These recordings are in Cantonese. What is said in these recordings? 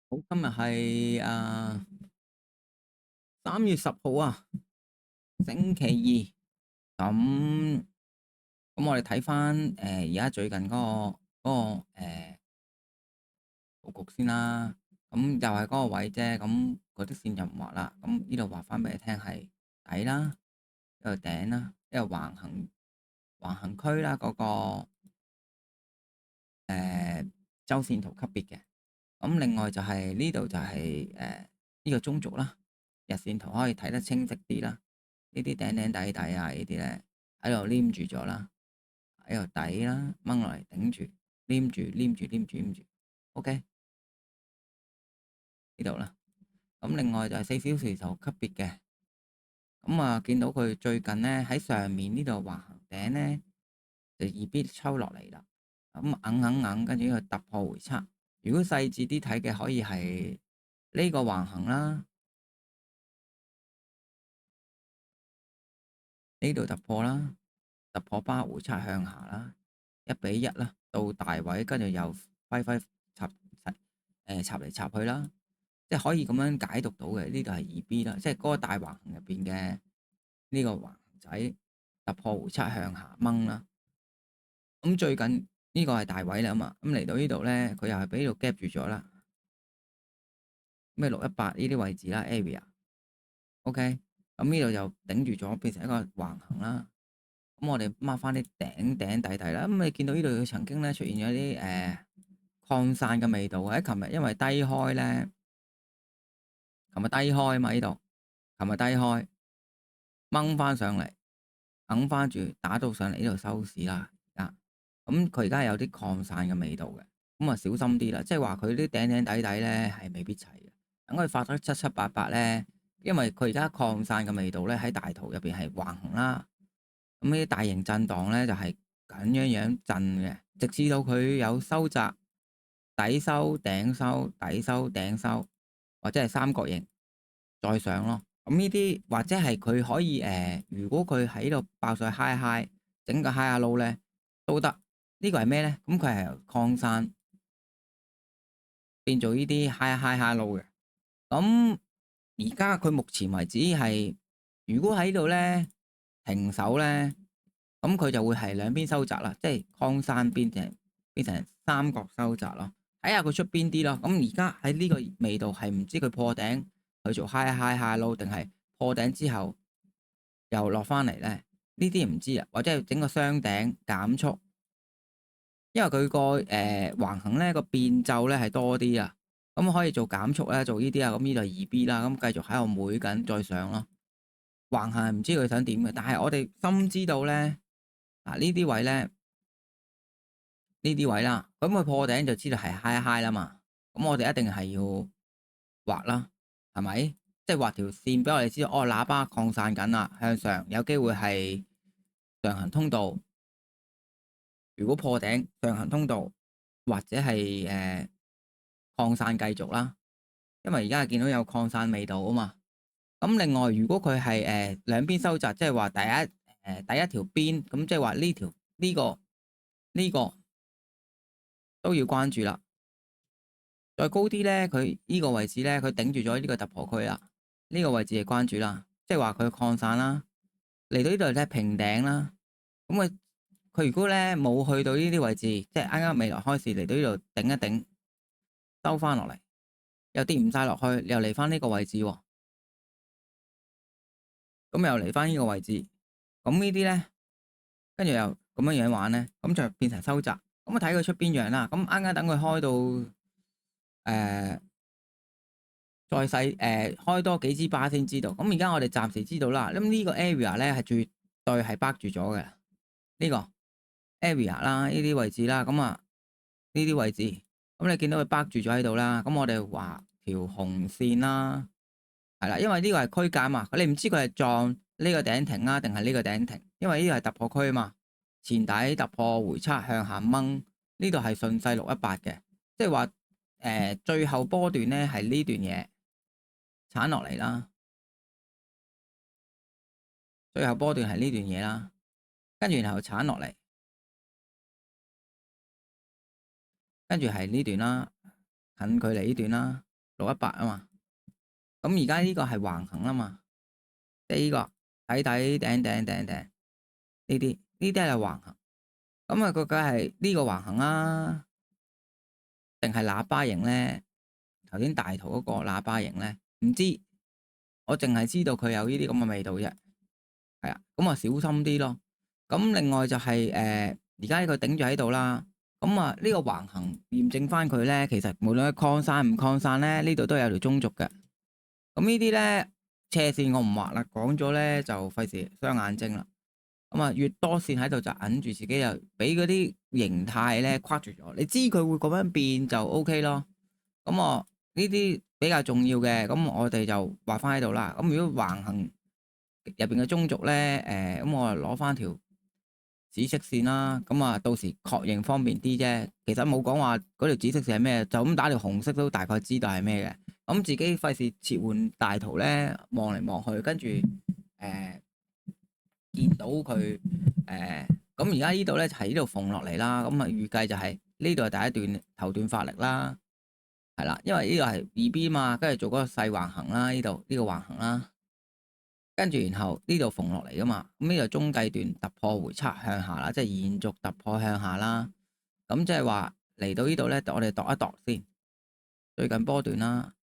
好，今日係3月10號啊，星期二。咁我哋睇翻而家最近嗰個佈局先啦。咁又係嗰個位啫。咁嗰啲線就唔畫啦。咁呢度畫翻俾你聽係底啦，一個頂啦，一個橫行區啦。誒周線圖級別嘅。咁另外就係呢度就係呢個中軸啦，日線圖可以睇得清晰啲啦。呢啲頂頂底底啊，呢啲咧喺度黏住咗啦，喺度底啦，掹落嚟頂住，黏住。OK 呢度啦。咁另外就係4小時圖級別嘅。咁啊，見到佢最近咧喺上面呢度橫行頂咧就易必抽落嚟啦。咁硬，跟住呢個突破回測。如果細緻啲睇嘅，可以係呢個橫行啦，呢度突破啦，突破巴回測向下啦，1:1啦，到大位，跟住又揮插嚟插去啦。即係可以咁樣解讀到嘅。呢度係2B 啦，即係嗰個大橫行入邊嘅呢個橫行仔突破回測向下掹啦。咁最近呢個係大位啦嘛，咁嚟到呢度咧，佢又係俾呢度夾住咗啦。咩618呢啲位置啦 area。OK，咁呢度就頂住咗，變成一個橫行啦。咁我哋掹翻啲頂底啦。咁你見到呢度佢曾經咧出現咗啲擴散嘅味道喺琴日，因為低開咧，琴日低開啊嘛，呢度琴日低開掹翻上嚟，揞翻住打到上嚟呢度收市啦。咁佢而家係有啲擴散嘅味道嘅，咁啊小心啲啦。即係話佢啲頂底咧係未必齊嘅，等佢發得七七八八咧，因為佢而家擴散嘅味道咧喺大圖入邊係橫行啦。咁呢啲大型震盪咧就係咁樣震嘅，直至到佢有收窄、底收、頂收、底收、頂收，或者係三角形再上咯。咁呢啲或者係佢可以如果佢喺度爆上 high 整個 high 下 low 咧都得。呢個係咩咧？咁佢係由擴散變做呢啲 high low 嘅。咁而家佢目前為止係，如果喺度咧停手咧，咁佢就會係兩邊收窄啦，即係擴散變成三角收窄咯。睇下佢出邊啲咯。咁而家喺呢個味道係唔知佢破頂去做 high low 定係破頂之後又落翻嚟咧？呢啲唔知啊，或者係整個雙頂減速。因為佢個橫行咧個變奏咧係多啲啊。咁可以做減速咧，做呢啲啊。咁呢度係2B啦，咁繼續喺度每緊再上咯。橫行係唔知佢想點嘅，但係我哋深知道咧，嗱呢啲位咧，呢啲位啦，咁佢破頂就知道係 high 啦嘛。咁我哋一定係要畫啦，係咪？即係畫條線俾我哋知道，哦，喇叭擴散緊啦，向上有機會係上行通道。如果破頂上行通道，或者係擴散繼續啦，因為而家係見到有擴散味道啊嘛。咁另外，如果佢係兩邊收窄，即係話第一條邊，咁即係話呢個都要關注啦。再高啲咧，佢呢個位置咧，佢頂住咗呢個突破區啦。呢個位置係關注啦，即係話佢擴散啦，嚟到呢度咧平頂啦。咁佢如果咧冇去到呢啲位置，即係啱啱未來開市嚟到呢度頂一頂，收翻落嚟，又跌唔晒落去，又嚟翻呢個位置喎。咁又嚟翻呢個位置，咁呢啲咧，跟住又咁樣玩咧，咁就變成收窄。咁啊睇佢出邊樣啦。咁啱啱等佢開到再細開多幾支巴先知道。咁而家我哋暫時知道啦。咁呢個 area 咧係絕對係包住咗嘅。呢個 area 啦，呢啲位置啦，咁啊呢啲位置，咁你見到佢包住咗喺度啦。咁我哋畫條紅線啦，係啦，因為呢個係區間嘛，你唔知佢係撞呢個頂停啊，定係呢個頂停，因為呢個係突破區啊嘛。前底突破回測向下掹，呢度係順勢618嘅，即係話最後波段咧係呢段嘢鏟落嚟啦。最後波段係呢段嘢啦，跟住然後鏟落嚟，跟住係呢段啦，近距離呢段啦。618啊嘛。咁而家呢個係橫行啊嘛，即係呢個底底頂頂頂頂呢啲係橫行。咁啊，究竟係呢個橫行啊，定係喇叭形咧？頭先大圖嗰個喇叭形咧，唔知，我淨係知道佢有呢啲咁嘅味道啫。係啊，咁啊小心啲咯。咁另外就係而家呢個頂住喺度啦。咁啊呢個橫行驗證翻佢咧，其實無論係擴散唔擴散咧，呢度都有條中軸嘅。咁呢啲咧斜線我唔畫啦，講咗咧就費事傷眼睛啦。咁啊越多線喺度就揞住自己，又俾嗰啲形態咧框住咗。你知佢會咁樣變就 OK 咯。咁啊呢啲比較重要嘅，咁我哋就畫翻喺度啦。咁如果橫行入邊嘅中軸咧，咁我攞翻條紫色線啦。咁啊到時確認方便啲啫。其實冇講話嗰條紫色線係咩，就咁打條紅色都大概知道係咩嘅。咁自己費事切換大圖咧，望嚟望去，跟住見到佢咁而家呢度咧就喺呢度縫落嚟啦。咁啊預計就係呢度係第一段頭段發力啦，係啦，因為呢度係2B 嘛，跟住做嗰個細橫行啦，呢度呢個橫行啦，跟住然後呢度縫落嚟噶嘛。咁呢度中繼段突破回測向下啦，即係延續突破向下啦。咁即係話嚟到呢度咧，我哋度一度先最近波段啦。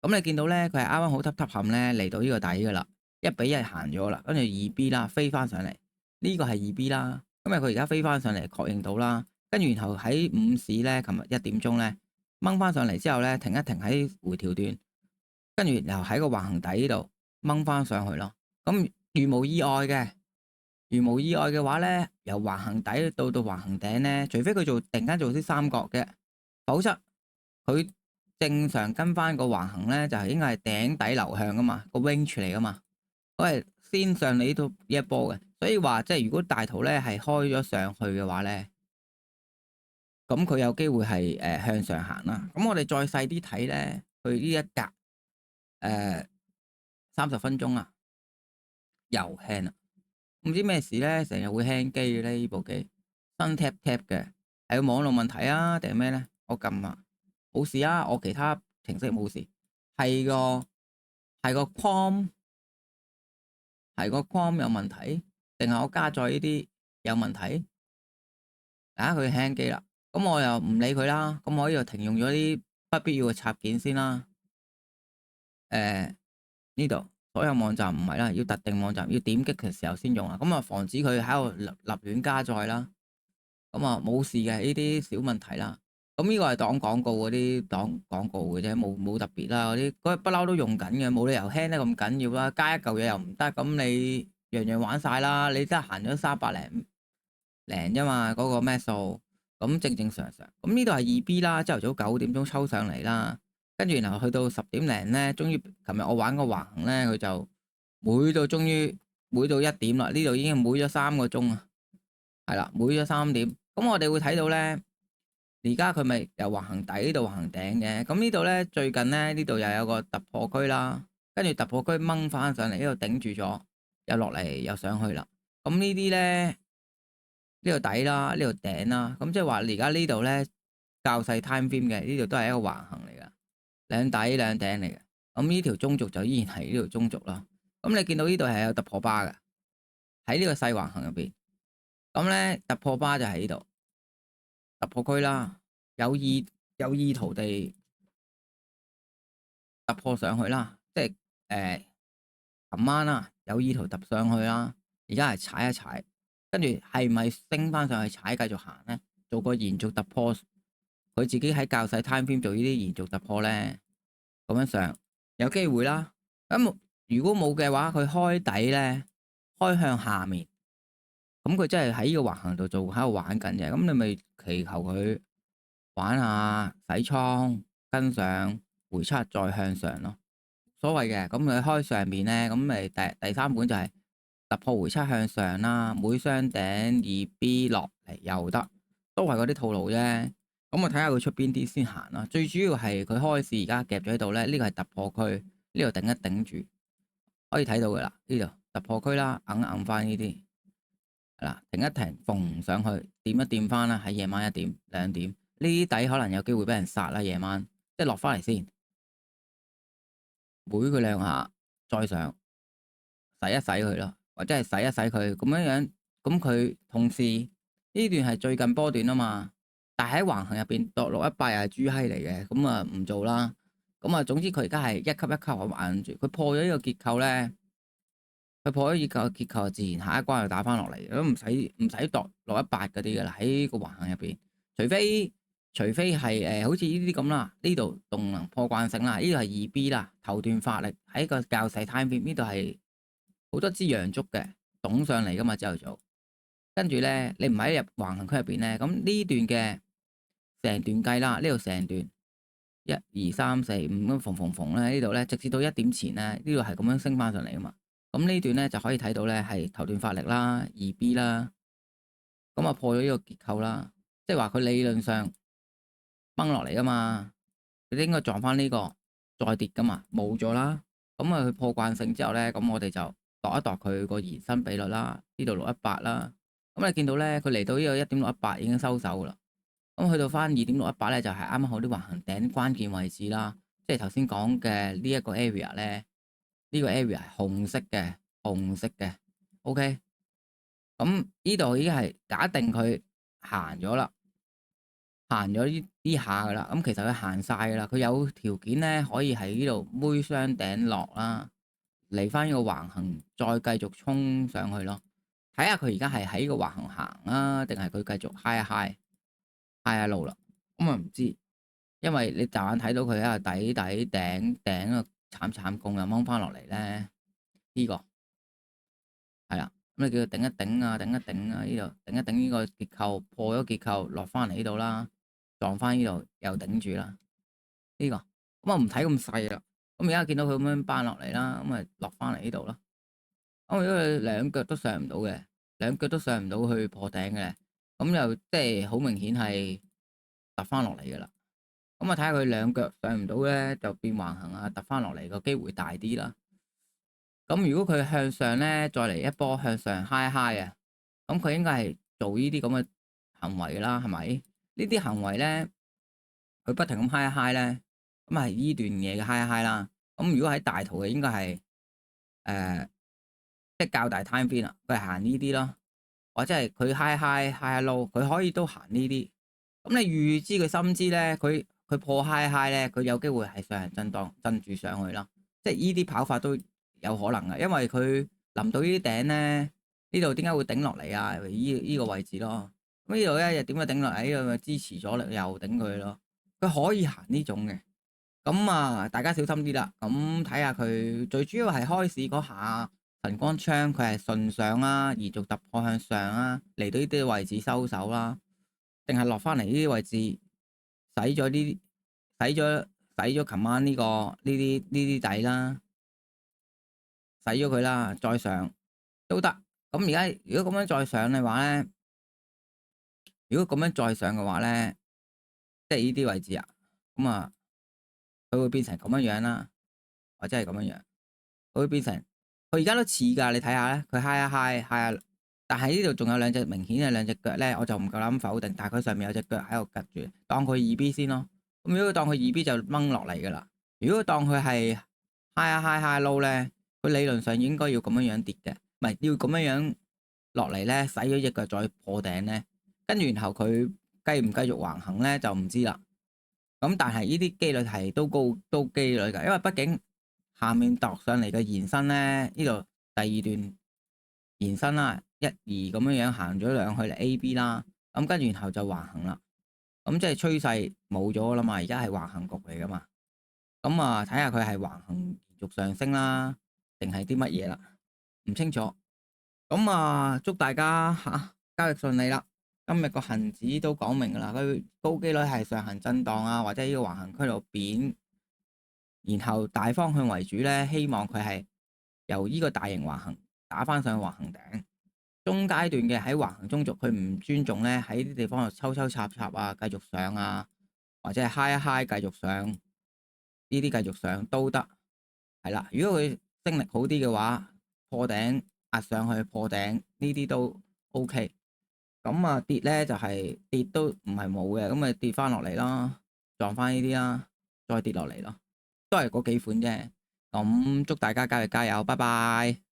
咁你見到咧，佢係啱啱好揼冚咧嚟到呢個底噶啦，1比1行咗啦，跟住2B 啦飛翻上嚟，呢個係2B 啦。咁啊佢而家飛翻上嚟確認到啦，跟住然後喺午市咧，琴日1點鐘咧掹翻上嚟之後咧，停一停喺回調段，跟住然後喺個橫行底呢度掹翻上去咯。咁如無意外嘅話咧，由橫行底到橫行頂咧，除非佢突然間做啲三角嘅，否則佢正常跟翻個橫行咧，就係應該係頂底流向噶嘛，個 range 嚟噶嘛，我係先上嚟呢度呢一波嘅。所以話即係如果大圖咧係開咗上去嘅話咧，咁佢有機會係向上行啦。咁我哋再細啲睇咧，佢呢一格30分鐘啊，又輕啦，唔知咩事咧，成日會輕機嘅咧，呢部機新 tap 嘅，係個網絡問題啊定係咩咧？我撳啊，冇事啊，我其他程式冇事，係個 Chrome 有問題，定係我加載呢啲有問題？佢輕機啦，咁我又唔理佢啦，咁我呢度停用咗啲不必要嘅插件先啦。呢度所有網站唔係啦，要特定網站要點擊嘅時候先用啊，咁啊防止佢喺度立亂加載啦。咁啊冇事嘅呢啲小問題啦。咁呢個係擋廣告嗰啲擋廣告嘅啫，冇特別啦。嗰啲不嬲都用緊嘅，冇理由輕得咁緊要啦。加一嚿嘢又唔得，咁你樣樣玩晒啦。你真係行咗300零啫嘛，嗰個咩數？咁正常。咁呢度係2B 啦，朝頭早9點鐘抽上嚟啦，跟住然後去到10點零咧，終於琴日我玩個橫行咧，佢就終於每到1點啦，呢度已經每咗3個鐘啊，係啦，每咗3點。咁我哋會睇到咧，而家佢咪由橫行底到橫行頂嘅。咁呢度咧最近咧呢度又有個突破區啦，跟住突破區掹翻上嚟，呢度頂住咗，又落嚟又上去啦。咁呢啲咧呢度底啦，呢度頂啦。咁即係話而家呢度咧較細 time frame 嘅，呢度都係一個橫行嚟噶，兩底兩頂嚟嘅。咁呢條中軸就依然係呢條中軸啦。咁你見到呢度係有突破巴嘅，喺呢個細橫行入邊。咁咧突破巴就喺呢度突破區啦，有意圖地突破上去啦，即係琴晚啦有意圖突上去啦，而家係踩一踩，跟住係咪升翻上去踩繼續行咧？做個延續突破，佢自己喺較細 time frame 做呢啲延續突破咧，咁樣上有機會啦。咁如果冇嘅話，佢開底咧開向下面。咁佢真係喺呢個橫行度做喺度玩緊嘅，咁你咪祈求佢玩下洗倉跟上回測再向上咯，所謂嘅。咁你開上面咧，咁咪第三本就係突破回測向上啦，每雙頂2B 落嚟又得，都係嗰啲套路啫。咁我睇下佢出邊啲先行啦。最主要係佢開市而家夾咗喺度咧，呢個係突破區，呢度頂一頂住，可以睇到噶啦，呢度突破區啦，硬翻呢啲。嗱，停一停，縫上去，掂一掂翻啦。喺夜晚1點、2點，呢啲底可能有機會俾人殺啦。夜晚即係落翻嚟先，每佢兩下再上，洗一洗佢咯，或者係洗一洗佢咁樣樣。咁佢同時呢段係最近波段啊嘛，但係喺橫行入邊度618又係豬閪嚟嘅，咁啊唔做啦。咁啊總之佢而家係一級一級咁玩住，佢破咗呢個結構咧，佢破咗呢個結構，自然下一關就打翻落嚟，都唔使度618嗰啲噶啦，喺個橫行入邊，除非係好似呢啲咁啦，呢度動能破慣性啦，呢度係2B 啦，頭段發力喺個較細 time frame 呢度係好多支陽燭嘅拱上嚟噶嘛，朝頭早。跟住咧，你唔喺入橫行區入邊咧，咁呢段嘅成段計啦，呢度成段1、2、3、4、5咁縫咧，呢度咧直至到1點前咧，呢度係咁樣升翻上嚟噶嘛。咁呢段咧就可以睇到咧係頭段發力啦，2B 啦，咁啊破咗呢個結構啦，即係話佢理論上崩落嚟噶嘛，佢應該撞翻呢個再跌噶嘛，冇咗啦。咁啊佢破慣性之後咧，咁我哋就度一度佢個延伸比率啦，呢度618啦。咁你見到咧，佢嚟到呢個1.618已經收手噶啦。咁去到翻2.618咧，就係啱啱好啲橫行頂關鍵位置啦。即係頭先講嘅呢一個 area 咧，呢個 area 係紅色嘅，OK。咁呢度已經係假定佢行咗啦，行咗呢下噶啦。咁其實佢行晒噶啦，佢有條件咧可以喺呢度妹雙頂落啦，嚟翻呢個橫行，再繼續衝上去咯。睇下佢而家係喺個橫行行啊，定係佢繼續 high 一 high 下路啦。咁啊唔知，因為你驟眼睇到佢喺度頂啊慘共又掹翻落嚟咧，呢個係啦。咁你叫佢頂一頂啊，頂一頂啊，呢度頂一頂呢個結構，破咗結構落翻嚟呢度啦，撞翻呢度又頂住啦，呢個咁啊唔睇咁細啦。咁而家見到佢咁樣扳落嚟啦，咁啊落翻嚟呢度啦。咁如果佢兩腳都上唔到嘅，兩腳都上唔到去破頂嘅，咁又即係好明顯係突翻落嚟噶啦。咁啊睇下佢兩腳上唔到咧，就變橫行啊，突翻落嚟個機會大啲啦。咁如果佢向上咧，再嚟一波向上 high high 啊，咁佢應該係做呢啲咁嘅行為啦，係咪？呢啲行為咧，佢不停咁 high high 咧，咁係呢段嘢嘅 high high 啦。咁如果喺大圖嘅，應該係即係較大 time frame 啦，佢係行呢啲咯，或者係佢 high high high low，佢可以都行呢啲。咁你預知佢深知咧，佢破 high high 咧，佢有機會係上行震盪震住上去啦。即係呢啲跑法都有可能嘅，因為佢臨到呢啲頂咧，呢度點解會頂落嚟啊？呢個位置咯。咁呢度咧又點解頂落嚟？呢個支持咗力又頂佢咯。佢可以行呢種嘅。咁啊，大家小心啲啦。咁睇下佢最主要係開市嗰下晨光槍，佢係順上啦，延續突破向上啦，嚟到呢啲位置收手啦，定係落翻嚟呢啲位置洗咗琴晚呢啲底啦，洗咗佢啦，再上都得。咁而家如果咁樣再上嘅話咧，即係呢啲位置啊，咁啊，佢會變成咁樣樣啦，或者係咁樣樣，佢會變成佢而家都似㗎。你睇下咧，佢 high 一 high 啊，但係呢度仲有兩隻明顯嘅兩隻腳咧，我就唔夠膽否定。但係佢上面有隻腳喺度夾住，當佢2B 先咯。咁如果當佢2B 就掹落嚟㗎啦。如果當佢係 high low 咧，佢理論上應該要咁樣樣跌嘅，唔係要咁樣樣落嚟咧，洗咗隻腳再破頂咧，跟住然後佢繼唔繼續橫行咧就唔知啦。咁但係呢啲機率係都高，都機率㗎，因為畢竟下面度上嚟嘅延伸咧，呢度第二段延伸啦，1、2咁樣樣行咗兩去嚟 AB 啦，咁跟住然後就橫行啦。咁即係趨勢冇咗啦嘛，而家係橫行局嚟㗎嘛。咁啊，睇下佢係橫行延續上升啦，定係啲乜嘢啦？唔清楚。咁啊，祝大家交易順利啦。今日個恒指都講明㗎啦，佢高機率係上行震盪啊，或者呢個橫行區度扁，然後大方向為主咧，希望佢係由呢個大型橫行打翻上橫行頂。中階段嘅喺橫行中軸，佢唔尊重咧，喺啲地方度抽插啊，繼續上啊，或者係 high 一 high 繼續上，呢啲繼續上都得。係啦，如果佢升力好啲嘅話，破頂壓上去破頂呢啲都 OK。咁啊跌咧就係跌都唔係冇嘅，咁啊跌翻落嚟啦，撞翻呢啲啦，再跌落嚟咯，都係嗰幾款啫。咁祝大家加油加油，拜拜。